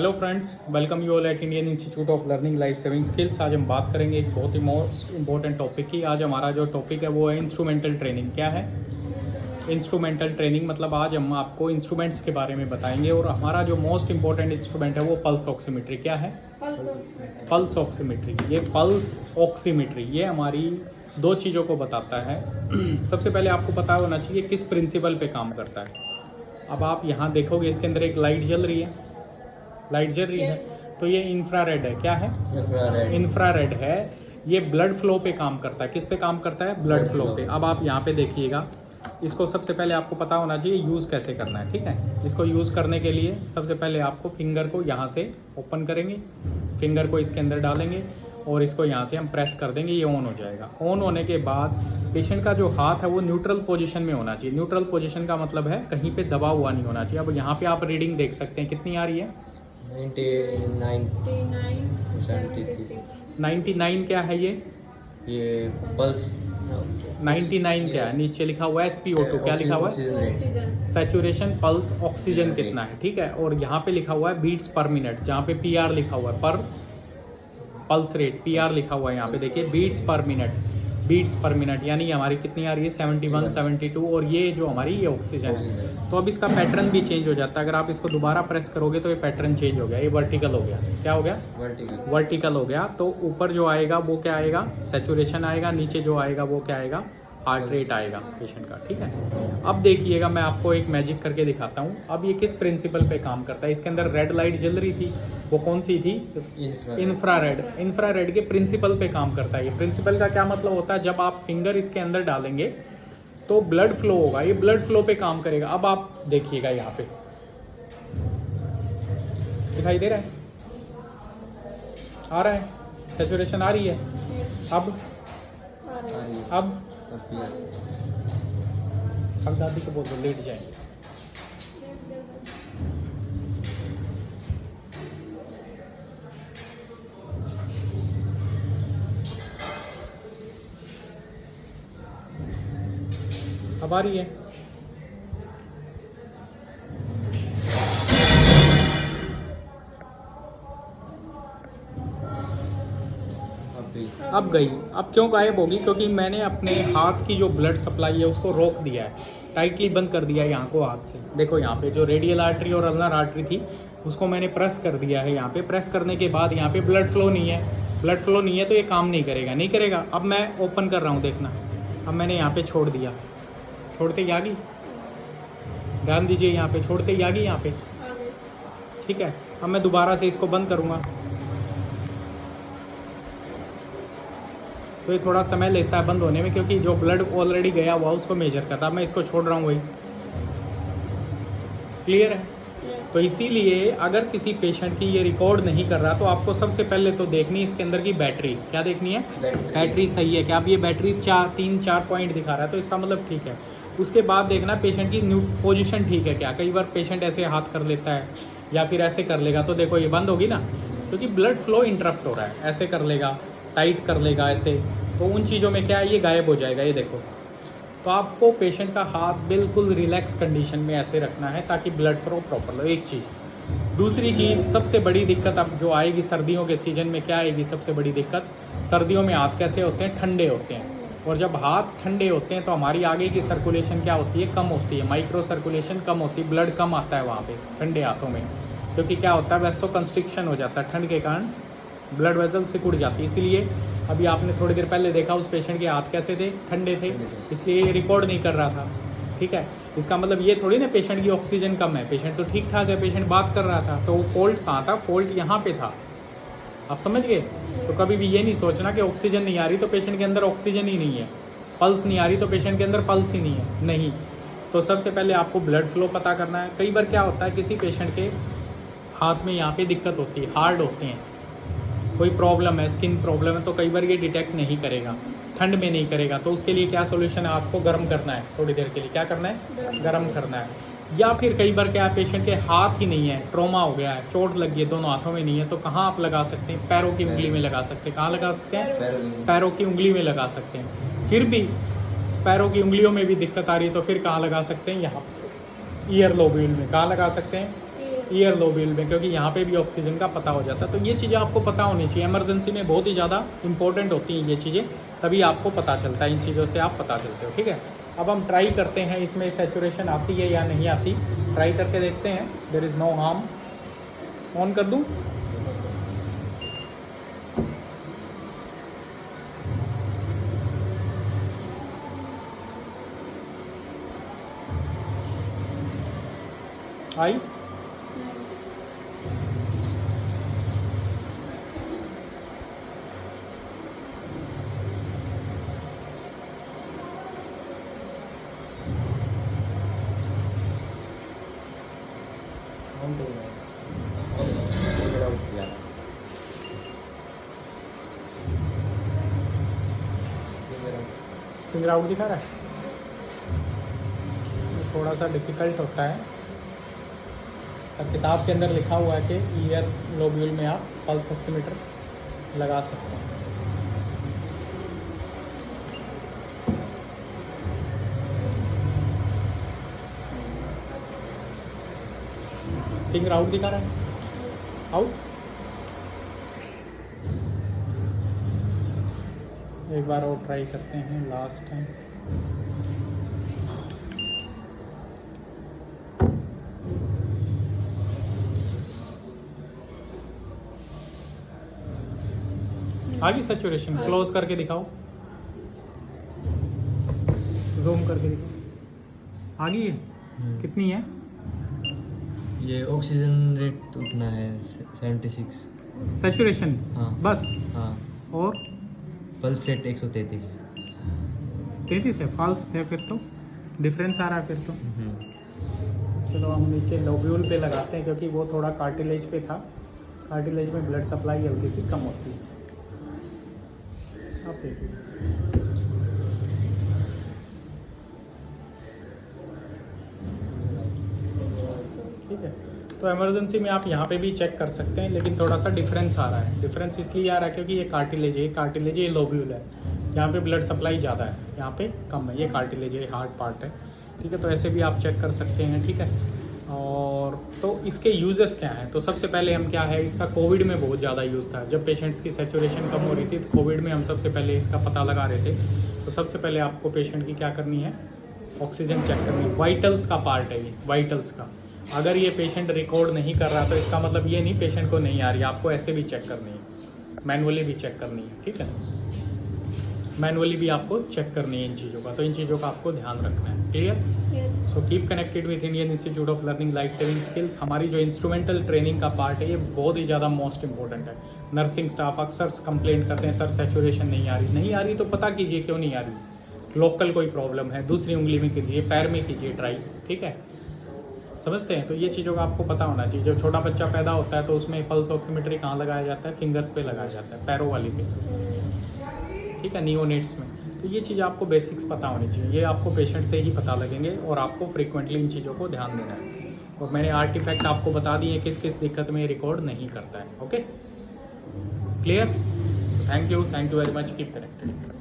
Hello friends, welcome you all at Indian institute of learning life saving skills. आज हम बात करेंगे एक बहुत ही मोस्ट इम्पॉर्टेंट टॉपिक की। आज हमारा जो टॉपिक है वो है इंस्ट्रूमेंटल ट्रेनिंग। क्या है इंस्ट्रूमेंटल ट्रेनिंग? मतलब आज हम आपको इंस्ट्रूमेंट्स के बारे में बताएंगे और हमारा जो मोस्ट इम्पॉर्टेंट इंस्ट्रूमेंट है वो पल्स ऑक्सीमीट्री। क्या है? पल्स ऑक्सीमीट्री। ये पल्स ऑक्सीमीट्री ये हमारी दो चीज़ों को बताता है। सबसे पहले आपको पता होना चाहिए किस प्रिंसिपल पे काम करता है। अब आप यहाँ देखोगे इसके अंदर एक लाइट जल रही है, लाइट जल रही है तो ये इंफ्रारेड है। क्या है? इंफ्रारेड है। ये ब्लड फ्लो पे काम करता है। किस पे काम करता है? ब्लड फ्लो पे। अब आप यहाँ पे देखिएगा, इसको सबसे पहले आपको पता होना चाहिए यूज़ कैसे करना है। ठीक है, इसको यूज़ करने के लिए सबसे पहले आपको फिंगर को यहाँ से ओपन करेंगे, फिंगर को इसके अंदर डालेंगे और इसको यहाँ से हम प्रेस कर देंगे, ये ऑन हो जाएगा। ऑन होने के बाद पेशेंट का जो हाथ है वो न्यूट्रल पोजीशन में होना चाहिए। न्यूट्रल पोजीशन का मतलब है कहीं पे दबा हुआ नहीं होना चाहिए। अब यहाँ पे आप रीडिंग देख सकते हैं कितनी आ रही है? 99 क्या है ये पल्स 99 क्या है? नीचे लिखा हुआ है SpO2। क्या लिखा हुआ है? सैचुरेशन पल्स ऑक्सीजन कितना है। ठीक है, और यहाँ पे लिखा हुआ है बीट्स पर मिनट, जहाँ पे PR लिखा हुआ है, पर पल्स रेट PR लिखा हुआ है। यहाँ पे देखिए बीट्स पर मिनट, बीट्स पर मिनट यानी हमारी कितनी आ रही है? 71 72। और ये जो हमारी ये ऑक्सीजन है। तो अब इसका पैटर्न भी चेंज हो जाता है। अगर आप इसको दोबारा प्रेस करोगे तो ये पैटर्न चेंज हो गया, ये वर्टिकल हो गया। क्या हो गया? वर्टिकल हो गया। तो ऊपर जो आएगा वो क्या आएगा? सैचुरेशन आएगा। नीचे जो आएगा वो क्या आएगा? हार्ट रेट आएगा पेशेंट का। ठीक है, अब देखिएगा मैं आपको एक मैजिक करके दिखाता हूँ। अब ये किस प्रिंसिपल पे काम करता है? इसके अंदर रेड लाइट जल रही थी, वो कौन सी थी? इंफ्रारेड। इंफ्रारेड के प्रिंसिपल पे काम करता है। ये प्रिंसिपल का क्या मतलब होता है? जब आप फिंगर इसके अंदर डालेंगे तो ब्लड फ्लो होगा, ये ब्लड फ्लो पे काम करेगा। अब आप देखिएगा यहाँ पे दिखाई दे रहा है, आ रहा है, सैचुरेशन आ रही है। अब दादी को बोल दो लेट जाएंगे। अब आ रही है। अब गई। अब क्यों गायब होगी? क्योंकि मैंने अपने हाथ की जो ब्लड सप्लाई है उसको रोक दिया है, टाइटली बंद कर दिया है यहाँ को हाथ से। देखो यहाँ पे जो रेडियल आर्टरी और अल्नर आर्टरी थी उसको मैंने प्रेस कर दिया है। यहाँ पे प्रेस करने के बाद यहाँ पे ब्लड फ्लो नहीं है। ब्लड फ्लो नहीं है तो ये काम नहीं करेगा, नहीं करेगा। अब मैं ओपन कर रहा हूँ, देखना। अब मैंने यहाँ पे छोड़ दिया, छोड़ते ही आ गई। ध्यान दीजिए, यहाँ पे छोड़ते ही आ गई यहाँ पे। ठीक है, अब मैं दोबारा से इसको बंद करूँगा तो ये थोड़ा समय लेता है बंद होने में, क्योंकि जो ब्लड ऑलरेडी गया हुआ उसको मेजर करता है। मैं इसको छोड़ रहा हूँ वही। क्लियर है? तो इसीलिए अगर किसी पेशेंट की ये रिकॉर्ड नहीं कर रहा तो आपको सबसे पहले तो देखनी इसके अंदर की बैटरी। क्या देखनी है? बैटरी सही है क्या? अब ये बैटरी 3-4 पॉइंट दिखा रहा है तो इसका मतलब ठीक है। उसके बाद देखना पेशेंट की पोजीशन ठीक है क्या। कई बार पेशेंट ऐसे हाथ कर लेता है या फिर ऐसे कर लेगा तो देखो ये बंद होगी ना, क्योंकि ब्लड फ्लो इंटरप्ट हो रहा है। ऐसे कर लेगा, टाइट कर लेगा ऐसे, तो उन चीज़ों में क्या है, ये गायब हो जाएगा। ये देखो, तो आपको पेशेंट का हाथ बिल्कुल रिलैक्स कंडीशन में ऐसे रखना है ताकि ब्लड फ्लो प्रॉपर हो। एक चीज़। दूसरी चीज़, सबसे बड़ी दिक्कत अब जो आएगी सर्दियों के सीजन में, क्या आएगी सबसे बड़ी दिक्कत? सर्दियों में हाथ कैसे होते हैं? ठंडे होते हैं। और जब हाथ ठंडे होते हैं तो हमारी आगे की सर्कुलेशन क्या होती है? कम होती है। माइक्रो सर्कुलेशन कम होती है, ब्लड कम आता है वहाँ पे ठंडे हाथों में। क्योंकि क्या होता है? वैसो कंस्ट्रिक्शन हो जाता है, ठंड के कारण ब्लड वेसल सिकुड़ जाती है। इसलिए अभी आपने थोड़ी देर पहले देखा उस पेशेंट के हाथ कैसे थे? ठंडे थे, इसलिए ये रिकॉर्ड नहीं कर रहा था। ठीक है, इसका मतलब ये थोड़ी ना पेशेंट की ऑक्सीजन कम है। पेशेंट तो ठीक ठाक है, पेशेंट बात कर रहा था। तो वो फॉल्ट कहाँ था? फॉल्ट यहाँ पे था। आप समझ गए? तो कभी भी ये नहीं सोचना कि ऑक्सीजन नहीं आ रही तो पेशेंट के अंदर ऑक्सीजन ही नहीं है, पल्स नहीं आ रही तो पेशेंट के अंदर पल्स ही नहीं है। नहीं, तो सबसे पहले आपको ब्लड फ्लो पता करना है। कई बार क्या होता है, किसी पेशेंट के हाथ में यहाँ पे दिक्कत होती है, हार्ड होते हैं, कोई प्रॉब्लम है, स्किन प्रॉब्लम है, तो कई बार ये डिटेक्ट नहीं करेगा, ठंड में नहीं करेगा। तो उसके लिए क्या सोल्यूशन है? आपको गर्म करना है थोड़ी देर के लिए। क्या करना है? गर्म करना है। या फिर कई बार क्या पेशेंट के हाथ ही नहीं है, ट्रॉमा हो गया है, चोट लगी है, दोनों हाथों में नहीं है, तो कहाँ आप लगा सकते हैं? पैरों की उंगली में लगा सकते हैं। कहाँ लगा सकते हैं? पैरों की उंगली में लगा सकते हैं। फिर भी पैरों की उंगलियों में भी दिक्कत आ रही है तो फिर कहाँ लगा सकते हैं? यहाँ ईयर लोब्यूल में। कहाँ लगा सकते हैं? ईयर लोब्यूल में, क्योंकि यहाँ पे भी ऑक्सीजन का पता हो जाता है। तो ये चीज़ें आपको पता होनी चाहिए, इमरजेंसी में बहुत ही ज़्यादा इंपॉर्टेंट होती हैं ये चीज़ें, तभी आपको पता चलता है, इन चीज़ों से आप पता चलते हो। ठीक है, अब हम ट्राई करते हैं इसमें सैचुरेशन आती है या नहीं आती, ट्राई करके देखते हैं। There is no harm. On कर दूँ? आई? फिंगर आउट दिखा रहा है, थोड़ा सा डिफिकल्ट होता है। अब किताब के अंदर लिखा हुआ है कि ईयर लोब्यूल में आप पल्स ऑक्सीमीटर लगा सकते हैं। फिंगर आउट दिखा रहा है, आउट। एक बार और ट्राई करते हैं, लास्ट टाइम। आगे सैचुरेशन क्लोज करके दिखाओ, जूम करके दिखाओ, आगे है कितनी है? ये ऑक्सीजन रेट उतना है 76। सैचुरेशन? हाँ बस? हाँ। और पल्स रेट 133। 33 है, फॉल्स है फिर तो, डिफरेंस आ रहा है फिर तो। चलो हम नीचे लोब्यूल पे लगाते हैं, क्योंकि वो थोड़ा कार्टिलेज पे था, कार्टिलेज में ब्लड सप्लाई हल्की सी कम होती है। आप देखिए, ठीक है। तो इमरजेंसी में आप यहाँ पे भी चेक कर सकते हैं, लेकिन थोड़ा सा डिफरेंस आ रहा है। डिफरेंस इसलिए आ रहा है क्योंकि ये कार्टिलेज है, कार्टिलेज ये लोब्यूल है, यहाँ पे ब्लड सप्लाई ज़्यादा है, यहाँ पे कम है। ये कार्टिलेज है, हार्ड पार्ट है, ठीक है। तो ऐसे भी आप चेक कर सकते हैं, ठीक है। और तो इसके यूजेस क्या हैं? तो सबसे पहले हम क्या है, इसका कोविड में बहुत ज़्यादा यूज़ था, जब पेशेंट्स की सैचुरेशन कम हो रही थी, तो कोविड में हम सबसे पहले इसका पता लगा रहे थे। तो सबसे पहले आपको पेशेंट की क्या करनी है, ऑक्सीजन चेक करनी है। वाइटल्स का पार्ट है ये, वाइटल्स का। अगर ये पेशेंट रिकॉर्ड नहीं कर रहा तो इसका मतलब ये नहीं पेशेंट को नहीं आ रही, आपको ऐसे भी चेक करनी है, मैनुअली भी चेक करनी है, ठीक है। मैनुअली भी आपको चेक करनी है इन चीज़ों का, तो इन चीज़ों का आपको ध्यान रखना है। Clear? So keep connected with Indian institute of learning life saving skills. हमारी जो इंस्ट्रूमेंटल ट्रेनिंग का पार्ट है, ये बहुत ही ज़्यादा मोस्ट इंपॉर्टेंट है। नर्सिंग स्टाफ अक्सर कंप्लेंट करते हैं, सर सैचुरेशन नहीं आ रही। नहीं आ रही तो पता कीजिए क्यों नहीं आ रही। लोकल कोई प्रॉब्लम है, दूसरी उंगली में कीजिए, पैर में कीजिए ट्राई, ठीक है। समझते हैं? तो ये चीज़ों का आपको पता होना चाहिए। जब छोटा बच्चा पैदा होता है तो उसमें पल्स ऑक्सीमीटर कहाँ लगाया जाता है? फिंगर्स पे लगाया जाता है, पैरों वाली पे, ठीक है, नियोनेट्स में। तो ये चीज़ आपको बेसिक्स पता होनी चाहिए, ये आपको पेशेंट से ही पता लगेंगे, और आपको फ्रीक्वेंटली इन चीज़ों को ध्यान देना है। और मैंने आर्टिफैक्ट आपको बता दिए किस किस दिक्कत में रिकॉर्ड नहीं करता है। Okay, clear? Thank you very much, keep connected.